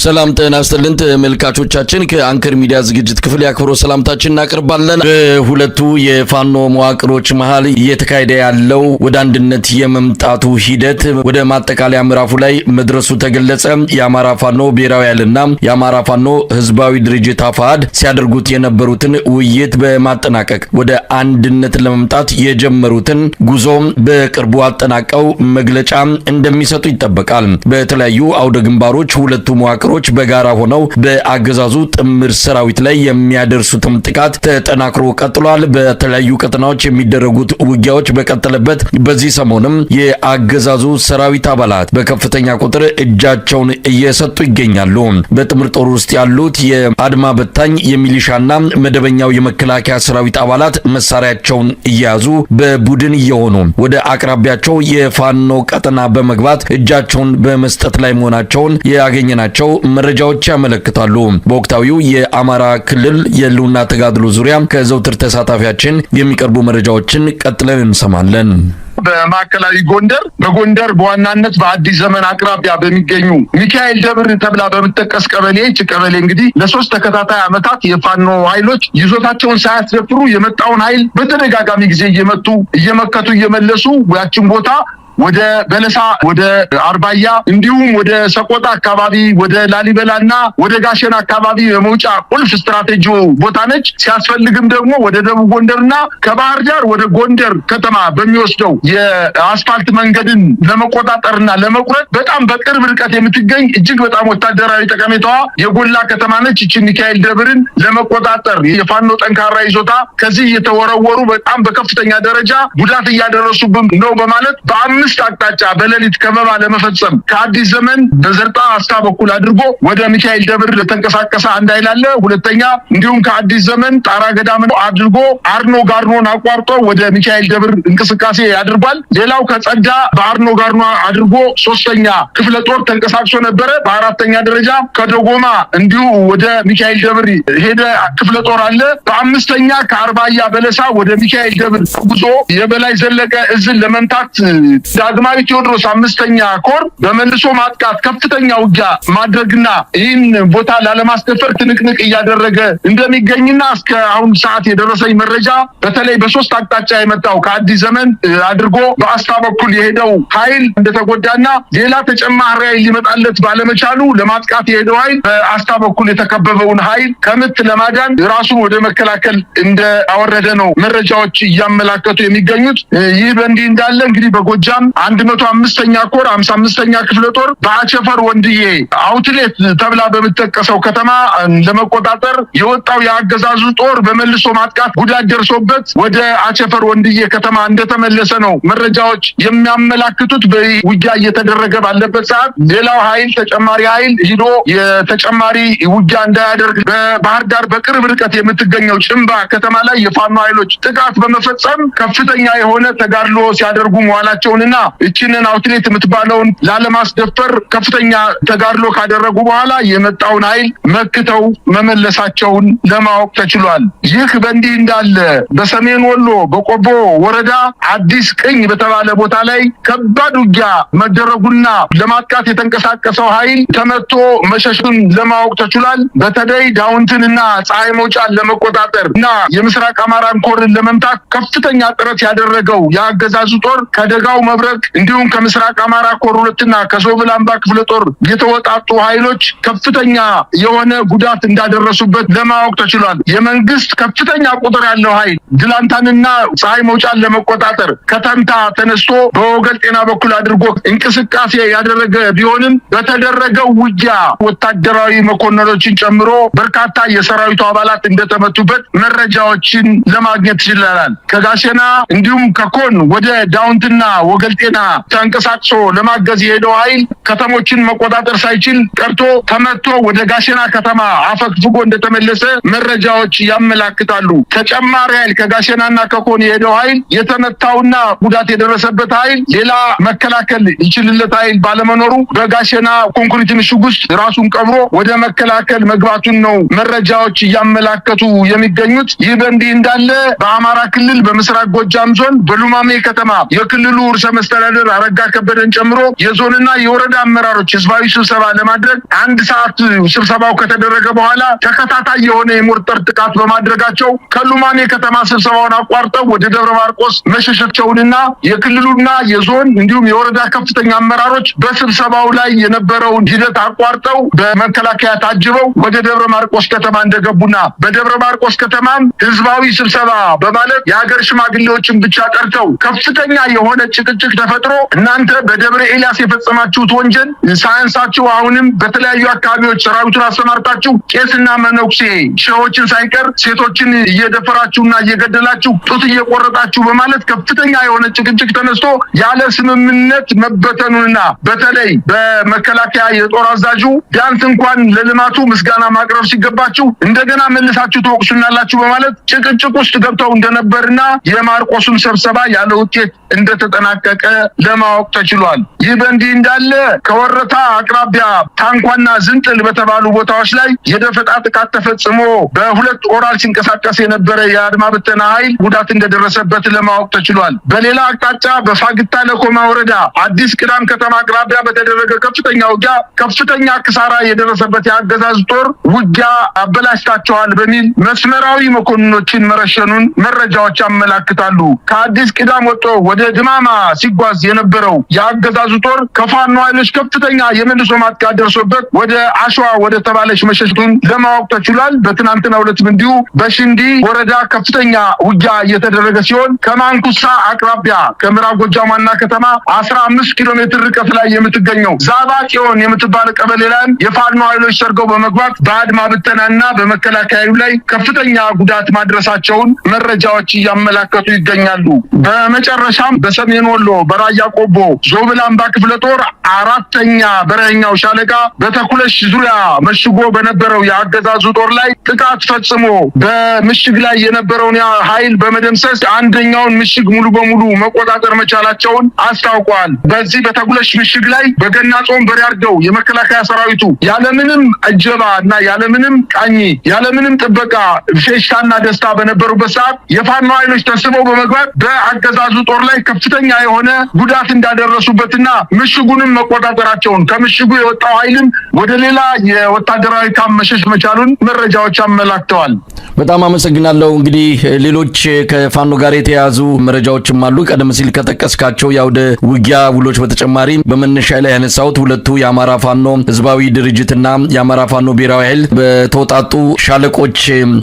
ሰላም ጤና ይስጥልን ተመልካቾቻችን ከአንከር ሚዲያ ዝግጅት ክፍል ያክብሮ ሰላምታችን እናቀርባለን። በሁለቱ የፋኖ መዋቅሮች መሃል እየተካሄደ ያለው ወደ አንድነት የመምጣቱ ሂደት ወደ ማጠቃለያ ምዕራፉ ላይ መድረሱ ተገለጸ። የአማራ ፋኖ ብሔራዊ ኃይልና የአማራ ፋኖ ህዝባዊ ድርጅት አፋሕድ ሲያደርጉት የነበሩትን ውይይት በማጠናቀቅ ወደ አንድነት ለመምጣት የጀመሩትን ጉዞ በቅርቡ አጠናቀው መግለጫ እንደሚሰጡ ይጠበቃል። በተለያዩ አውደ ግንባሮች ሁለቱ መዋቅሮች በጋራ ሆነው በአገዛዙ ጥምር ሰራዊት ላይ የሚያደርሱትም ጥቃት ተጠናክሮ ቀጥሏል። በተለያዩ ቀጠናዎች የሚደረጉት ውጊያዎች በቀጠለበት በዚህ ሰሞንም የአገዛዙ ሰራዊት አባላት በከፍተኛ ቁጥር እጃቸውን እየሰጡ ይገኛሉ። በጥምር ጦር ውስጥ ያሉት የአድማ በታኝ የሚሊሻና መደበኛው የመከላከያ ሰራዊት አባላት መሳሪያቸውን እየያዙ በቡድን እየሆኑ ወደ አቅራቢያቸው የፋኖ ቀጠና በመግባት እጃቸውን በመስጠት ላይ መሆናቸውን ያገኘናቸው መረጃዎች ያመለክታሉ። በወቅታዊው የአማራ ክልል የህልውና ተጋድሎ ዙሪያ ከዘውትር ተሳታፊያችን የሚቀርቡ መረጃዎችን ቀጥለን እንሰማለን። በማዕከላዊ ጎንደር በጎንደር በዋናነት በአዲስ ዘመን አቅራቢያ በሚገኙ ሚካኤል ደብር ተብላ በመጠቀስ ቀበሌ ቀበሌ እንግዲህ ለሶስት ተከታታይ ዓመታት የፋኖ ኃይሎች ይዞታቸውን ሳያስደፍሩ የመጣውን ኃይል በተደጋጋሚ ጊዜ እየመከቱ እየመለሱ ያችን ቦታ ወደ በለሳ ወደ አርባያ እንዲሁም ወደ ሰቆጣ አካባቢ ወደ ላሊበላና ወደ ጋሸና አካባቢ የመውጫ ቁልፍ ስትራቴጂ ቦታ ነች። ሲያስፈልግም ደግሞ ወደ ደቡብ ጎንደርና ከባህር ዳር ወደ ጎንደር ከተማ በሚወስደው የአስፋልት መንገድን ለመቆጣጠርና ለመቁረጥ በጣም በቅርብ ርቀት የምትገኝ እጅግ በጣም ወታደራዊ ጠቀሜታዋ የጎላ ከተማ ነች። እቺ ሚካኤል ደብርን ለመቆጣጠር የፋኖ ጠንካራ ይዞታ ከዚህ የተወረወሩ በጣም በከፍተኛ ደረጃ ጉዳት እያደረሱብን ነው በማለት በአምስት አቅጣጫ በሌሊት ከበባ ለመፈጸም ከአዲስ ዘመን በዘርጣ አስታ በኩል አድርጎ ወደ ሚካኤል ደብር ለተንቀሳቀሰ አንድ ኃይል አለ። ሁለተኛ እንዲሁም ከአዲስ ዘመን ጣራ ገዳም አድርጎ አርኖ ጋርኖን አቋርጦ ወደ ሚካኤል ደብር እንቅስቃሴ ያድርጓል። ሌላው ከጸዳ በአርኖ ጋርኖ አድርጎ ሶስተኛ ክፍለ ጦር ተንቀሳቅሶ ነበረ። በአራተኛ ደረጃ ከደጎማ እንዲሁ ወደ ሚካኤል ደብር ሄደ ክፍለ ጦር አለ። በአምስተኛ ከአርባያ በለሳ ወደ ሚካኤል ደብር ጉዞ የበላይ ዘለቀ እዝን ለመምታት ዳግማዊ ቴዎድሮስ አምስተኛ ኮር በመልሶ ማጥቃት ከፍተኛ ውጊያ ማድረግና ይህን ቦታ ላለማስደፈር ትንቅንቅ እያደረገ እንደሚገኝና እስከ አሁን ሰዓት የደረሰኝ መረጃ በተለይ በሶስት አቅጣጫ የመጣው ከአዲስ ዘመን አድርጎ በአስታ በኩል የሄደው ኃይል እንደተጎዳና ሌላ ተጨማሪ ኃይል ሊመጣለት ባለመቻሉ ለማጥቃት የሄደው ኃይል በአስታ በኩል የተከበበውን ኃይል ከምት ለማዳን ራሱን ወደ መከላከል እንዳወረደ ነው መረጃዎች እያመላከቱ የሚገኙት። ይህ በእንዲህ እንዳለ እንግዲህ በጎጃም 105ኛ ኮር 55ኛ ክፍለ ጦር በአቸፈር ወንድዬ አውትሌት ተብላ በመጠቀሰው ከተማ ለመቆጣጠር የወጣው የአገዛዙ ጦር በመልሶ ማጥቃት ጉዳት ደርሶበት ወደ አቸፈር ወንድዬ ከተማ እንደተመለሰ ነው መረጃዎች የሚያመላክቱት። በውጊያ እየተደረገ ባለበት ሰዓት ሌላው ኃይል ተጨማሪ ኃይል ሂዶ የተጨማሪ ውጊያ እንዳያደርግ በባህር ዳር በቅርብ ርቀት የምትገኘው ጭምባ ከተማ ላይ የፋኖ ኃይሎች ጥቃት በመፈጸም ከፍተኛ የሆነ ተጋድሎ ሲያደርጉ መዋላቸውንና እቺንን አውትሌት የምትባለውን ላለማስደፈር ከፍተኛ ተጋድሎ ካደረጉ በኋላ የመጣውን ኃይል መክተው መመለሳቸውን ለማወቅ ተችሏል። ይህ በእንዲህ እንዳለ በሰሜን ወሎ በቆቦ ወረዳ አዲስ ቅኝ በተባለ ቦታ ላይ ከባድ ውጊያ መደረጉና ለማጥቃት የተንቀሳቀሰው ኃይል ተመቶ መሸሹን ለማወቅ ተችሏል። በተለይ ዳውንትንና ፀሐይ መውጫን ለመቆጣጠር እና የምስራቅ አማራን ኮርን ለመምታት ከፍተኛ ጥረት ያደረገው የአገዛዙ ጦር ከደጋው መብረቅ እንዲሁም ከምስራቅ አማራ ኮር ሁለትና ከሶብል አምባ ክፍለ ጦር የተወጣጡ ኃይሎች ከፍተኛ የሆነ ጉዳት እንዳደረሱበት ለማወቅ ተችሏል። የመንግስት ከፍተኛ ቁጥር ያለው ኃይል ድላንታንና ፀሐይ መውጫን ለመቆጣጠር ከተንታ ተነስቶ በወገል ጤና በኩል አድርጎ እንቅስቃሴ ያደረገ ቢሆንም በተደረገው ውጊያ ወታደራዊ መኮንኖችን ጨምሮ በርካታ የሰራዊቱ አባላት እንደተመቱበት መረጃዎችን ለማግኘት ይችላል። ከጋሸና እንዲሁም ከኮን ወደ ዳውንትና ወገል ጤና ተንቀሳቅሶ ለማገዝ የሄደው ኃይል ከተሞችን መቆጣጠር ሳይችል ቀርቶ ተመቶ ወደ ጋሸና ከተማ አፈግፍጎ እንደተመለሰ መረጃዎች ያመላክታሉ። ተጨማሪ ኃይል ከጋሸናና ከኮን የሄደው ኃይል የተመታውና ጉዳት የደረሰበት ኃይል ሌላ መከላከል ይችልለት ኃይል ባለመኖሩ በጋሸና ኮንክሪት ምሽግ ውስጥ ራሱን ቀብሮ ወደ መከላከል መግባቱን ነው መረጃዎች እያመላከቱ የሚገኙት። ይህ በእንዲህ እንዳለ በአማራ ክልል በምስራቅ ጎጃም ዞን በሉማሜ ከተማ የክልሉ ርዕሰ መስተዳድር አረጋ ከበደን ጨምሮ የዞንና የወረዳ አመራሮች ህዝባዊ ስብሰባ ለማድረግ 1 ሰዓት ስብሰባው ከተደረገ በኋላ ተከታታይ የሆነ የሞርተር ጥቃት በማድረጋቸው ከሉማሜ ከተማ ስብሰባውን አቋርጠው ወደ ደብረ ማርቆስ መሸሻቸውንና የክልሉና የዞን እንዲሁም የወረዳ ከፍተኛ አመራሮች በስብሰባው ላይ የነበረውን ሂደት አቋርጠው በመከላከያ ታጅበው ወደ ደብረ ማርቆስ ከተማ እንደገቡና በደብረ ማርቆስ ከተማም ህዝባዊ ስብሰባ በማለት የሀገር ሽማግሌዎችን ብቻ ጠርተው ከፍተኛ የሆነ ጭቅጭቅ ተፈጥሮ እናንተ በደብረ ኤልያስ የፈጸማችሁት ወንጀል ሳያንሳችሁ አሁንም በተለያዩ አካባቢዎች ሰራዊቱን አሰማርታችሁ ቄስና መነኩሴ ሸሆችን ሳይቀር ሴቶችን እየደፈራችሁና እየገደላችሁ ጡት እየቆረጣችሁ በማለት ከፍተኛ የሆነ ጭቅጭቅ ተነስቶ ያለ ስምምነት መበተኑንና በተለይ በመከላከያ የጦር አዛዡ ቢያንስ እንኳን ለልማቱ ምስጋና ማቅረብ ሲገባችሁ እንደገና መልሳችሁ ተወቅሱናላችሁ በማለት ጭቅጭቅ ውስጥ ገብተው እንደነበርና የማርቆሱን ስብሰባ ያለ ውጤት እንደተጠናቀቀ ለማወቅ ተችሏል። ይህ በእንዲህ እንዳለ ከወረታ አቅራቢያ ታንኳና ዝንጥል በተባሉ ቦታዎች ላይ የደፈጣ ጥቃት ተፈጽሞ በሁለት ኦራል ሲንቀሳቀስ የነበረ የአድማ ብተና ኃይል ጉዳት እንደደረሰበት ለማወቅ ተችሏል። በሌላ አቅጣጫ በፋግታ ለኮማ ወረዳ አዲስ ቅዳም ከተማ አቅራቢያ በተደረገ ከፍተኛ ውጊያ ከፍተኛ ክሳራ የደረሰበት የአገዛዝ ጦር ውጊያ አበላሽታቸዋል በሚል መስመራዊ መኮንኖችን መረሸኑን መረጃዎች ያመላክታሉ። ከአዲስ ቅዳም ወጥቶ ወደ ድማማ ሲጓዝ የነበረው የአገዛዙ ጦር ከፋኖ ኃይሎች ከፍተኛ የመልሶ ማጥቃት ደርሶበት ወደ አሸዋ ወደ ተባለች መሸሽቱን ለማወቅ ተችሏል። በትናንትናው ዕለት እንዲሁ በሽንዲ ወረዳ ከፍተኛ ውጊያ እየተደረገ ሲሆን ከማንኩሳ አቅራቢያ ከምዕራብ ጎጃም ዋና ከተማ 15 ኪሎ ሜትር ርቀት ላይ የምትገኘው ዛባ ጽዮን የምትባል ቀበሌ ላይ የፋኖ ኃይሎች ሰርገው በመግባት በአድማ ብተናና በመከላከያው ላይ ከፍተኛ ጉዳት ማድረሳቸውን መረጃዎች እያመላከቱ ይገኛሉ። በመጨረሻም በሰሜን ወሎ በራያ ቆቦ ዞብላምባ ክፍለ ጦር 4ኛ በረኛው ሻለቃ በተኩለሽ ዙሪያ መሽጎ በነበረው የአገዛዙ ጦር ላይ ጥቃት ፈጽሞ በምሽግ ላይ የነበረውን ኃይል በመደምሰስ አንደኛውን ምሽግ ሙሉ በሙሉ መቆጣጠር መቻላቸውን አስታውቋል። በዚህ በተኩለሽ ምሽግ ላይ በገና ጾም በሪያርደው የመከላከያ ሰራዊቱ ያለምንም እጀባ እና ያለምንም ቃኝ ያለምንም ጥበቃ ፌሽታና ደስታ በነበሩበት ሰዓት የፋኖ ኃይሎች ተስበው በመግባት በአገዛዙ ጦር ላይ ከፍተኛ የሆነ ጉዳት እንዳደረሱበትና ምሽጉንም መቆጣጠራቸውን ከምሽጉ የወጣው ኃይልም ወደ ሌላ የወታደራዊ ካምፕ መሸሽ መቻሉን መረጃዎች አመላክተዋል። በጣም አመሰግናለሁ። እንግዲህ ሌሎች ከፋኖ ጋር የተያዙ መረጃዎችም አሉ። ቀደም ሲል ከጠቀስካቸው ያውደ ውጊያ ውሎች በተጨማሪ በመነሻ ላይ ያነሳሁት ሁለቱ የአማራ ፋኖ ህዝባዊ ድርጅትና የአማራ ፋኖ ብሔራዊ ኃይል በተወጣጡ ሻለቆች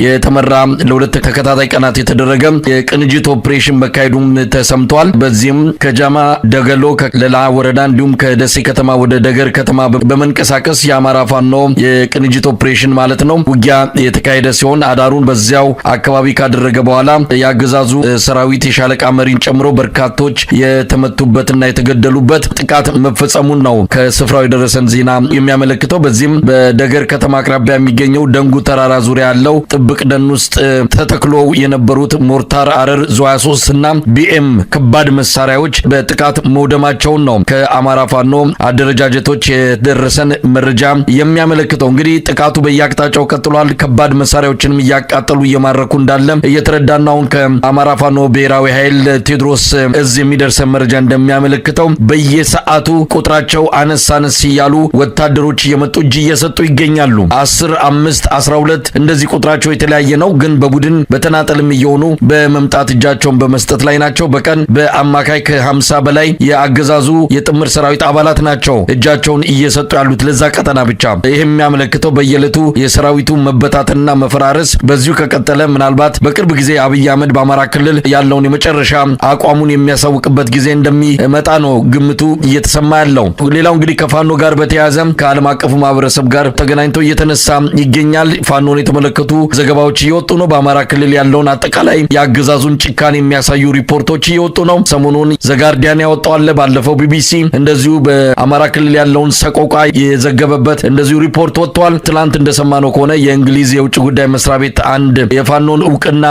የተመራ ለሁለት ተከታታይ ቀናት የተደረገ የቅንጅት ኦፕሬሽን መካሄዱም ተሰምቷል። በዚህም ከጃማ ደገሎ ከሌላ ወረዳ እንዲሁም ከደሴ ከተማ ወደ ደገር ከተማ በመንቀሳቀስ የአማራ ፋኖ የቅንጅት ኦፕሬሽን ማለት ነው ውጊያ የተካሄደ ሲሆን አዳሩን በዚያው አካባቢ ካደረገ በኋላ ያገዛዙ ሰራዊት የሻለቃ መሪን ጨምሮ በርካቶች የተመቱበትና የተገደሉበት ጥቃት መፈጸሙን ነው ከስፍራው የደረሰን ዜና የሚያመለክተው። በዚህም በደገር ከተማ አቅራቢያ የሚገኘው ደንጉ ተራራ ዙሪያ ያለው ጥብቅ ደን ውስጥ ተተክሎ የነበሩት ሞርታር አረር ዙ23 እና ቢኤም ከባድ መሳሪያዎች በጥቃት መውደማቸውን ነው ከአማራ ፋኖ አደረጃጀቶች የደረሰን መረጃ የሚያመለክተው። እንግዲህ ጥቃቱ በየአቅጣጫው ቀጥሏል። ከባድ መሳሪያዎችንም እያቃጠሉ እየማረኩ እንዳለ እየተረዳን ነው። ከአማራ ፋኖ ብሔራዊ ኃይል ቴዎድሮስ እዝ የሚደርሰን መረጃ እንደሚያመለክተው በየሰዓቱ ቁጥራቸው አነስ እያሉ ወታደሮች እየመጡ እጅ እየሰጡ ይገኛሉ። 10፣ 5፣ 12 እንደዚህ ቁጥራቸው የተለያየ ነው። ግን በቡድን በተናጠልም እየሆኑ በመምጣት እጃቸውን በመስጠት ላይ ናቸው። በቀን በአማካይ ከ50 በላይ የአገዛዙ የጥምር ሰራዊት አባላት ናቸው እጃቸውን እየሰጡ ያሉት ለዛ ቀጠና ብቻ። ይህ የሚያመለክተው በየዕለቱ የሰራዊቱ መበታተንና መፈራረስ በዚሁ ከቀጠለ ምናልባት በቅርብ ጊዜ አብይ አህመድ በአማራ ክልል ያለውን የመጨረሻ አቋሙን የሚያሳውቅበት ጊዜ እንደሚመጣ ነው ግምቱ እየተሰማ ያለው። ሌላው እንግዲህ ከፋኖ ጋር በተያያዘ ከዓለም አቀፉ ማህበረሰብ ጋር ተገናኝቶ እየተነሳ ይገኛል። ፋኖን የተመለከቱ ዘገባዎች እየወጡ ነው። በአማራ ክልል ያለውን አጠቃላይ የአገዛዙን ጭካኔ የሚያሳዩ ሪፖርቶች እየወጡ ነው። ሰሞኑን ዘጋርዲያን ያወጣው አለ። ባለፈው ቢቢሲ እንደዚሁ በአማራ ክልል ያለውን ሰቆቃ የዘገበበት እንደዚሁ ሪፖርት ወጥቷል። ትላንት እንደሰማነው ከሆነ የእንግሊዝ የውጭ ጉዳይ መስሪያ ቤት አንድ የፋኖን እውቅና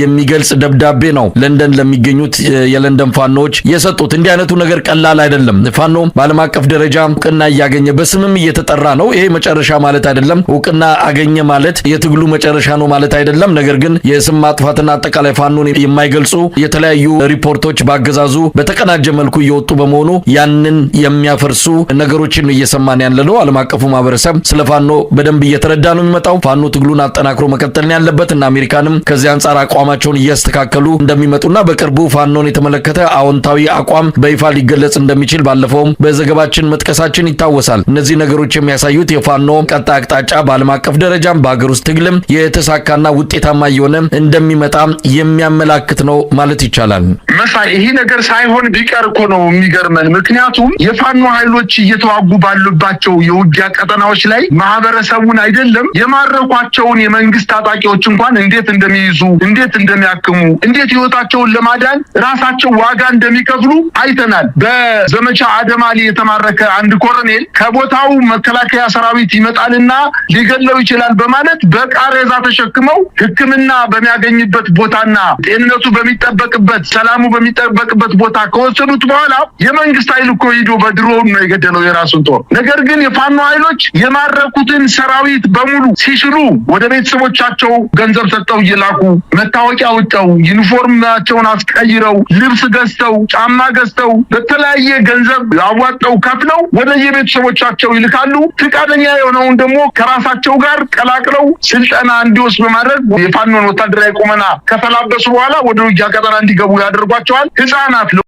የሚገልጽ ደብዳቤ ነው ለንደን ለሚገኙት የለንደን ፋኖች የሰጡት። እንዲህ አይነቱ ነገር ቀላል አይደለም። ፋኖ በዓለም አቀፍ ደረጃ እውቅና እያገኘ በስምም እየተጠራ ነው። ይሄ መጨረሻ ማለት አይደለም። እውቅና አገኘ ማለት የትግሉ መጨረሻ ነው ማለት አይደለም። ነገር ግን የስም ማጥፋትና አጠቃላይ ፋኖን የማይገልጹ የተለያዩ ሪፖርቶች ባገዛዙ በተቀናጀ መልኩ እየወጡ በመሆኑ ያንን የሚያፈርሱ ነገሮችን እየሰማን ያለነው። ዓለም አቀፉ ማህበረሰብ ስለ ፋኖ በደንብ እየተረዳ ነው የሚመጣው። ፋኖ ትግሉን አጠናክሮ መቀጠል ነው ያለበት እና አሜሪካንም ከዚህ አንጻር አቋማቸውን እያስተካከሉ እንደሚመጡና በቅርቡ ፋኖን የተመለከተ አዎንታዊ አቋም በይፋ ሊገለጽ እንደሚችል ባለፈውም በዘገባችን መጥቀሳችን ይታወሳል። እነዚህ ነገሮች የሚያሳዩት የፋኖ ቀጣይ አቅጣጫ በዓለም አቀፍ ደረጃም በአገር ውስጥ ትግልም የተሳካና ውጤታማ እየሆነ እንደሚመጣ የሚያመላክት ነው ማለት ይቻላል። መሳይ ይሄ ነገር ሳይሆን ቢቀር እኮ ነው የሚገርመን። ምክንያቱም የፋኖ ኃይሎች እየተዋጉ ባሉባቸው የውጊያ ቀጠናዎች ላይ ማህበረሰቡን አይደለም የማረኳቸውን የመንግስት ታጣቂዎች እንኳን እንዴት እንደሚይዙ፣ እንዴት እንደሚያክሙ፣ እንዴት ህይወታቸውን ለማዳን ራሳቸው ዋጋ እንደሚከፍሉ አይተናል። በዘመቻ አደማሊ የተማረከ አንድ ኮሎኔል ከቦታው መከላከያ ሰራዊት ይመጣልና ሊገለው ይችላል በማለት በቃሬዛ ተሸክመው ሕክምና በሚያገኝበት ቦታና ጤንነቱ በሚጠበቅበት ሰላሙ በሚጠበቅበት ቦታ ከወሰዱት በኋላ የመንግስት ኃይል እኮ ሄዶ በድሮን ነው የገደለው የራሱን ጦር። ነገር ግን የፋኖ ኃይሎች የማረኩትን ሰራዊት በሙሉ ሲሽሉ ወደ ቤተሰቦቻቸው ገንዘብ ሰጠው እየላኩ መታወቂያ ወጣው ዩኒፎርማቸውን አስቀይረው ልብስ ገዝተው ጫማ ገዝተው በተለያየ ገንዘብ አዋጣው ከፍለው ወደ የቤተሰቦቻቸው ይልካሉ። ፍቃደኛ የሆነውን ደግሞ ከራሳቸው ጋር ቀላቅለው ስልጠና እንዲወስድ በማድረግ የፋኖን ወታደራዊ ቁመና ከተላበሱ በኋላ ወደ ውጊያ ቀጠና እንዲገቡ ያደርጓቸዋል። ህፃናት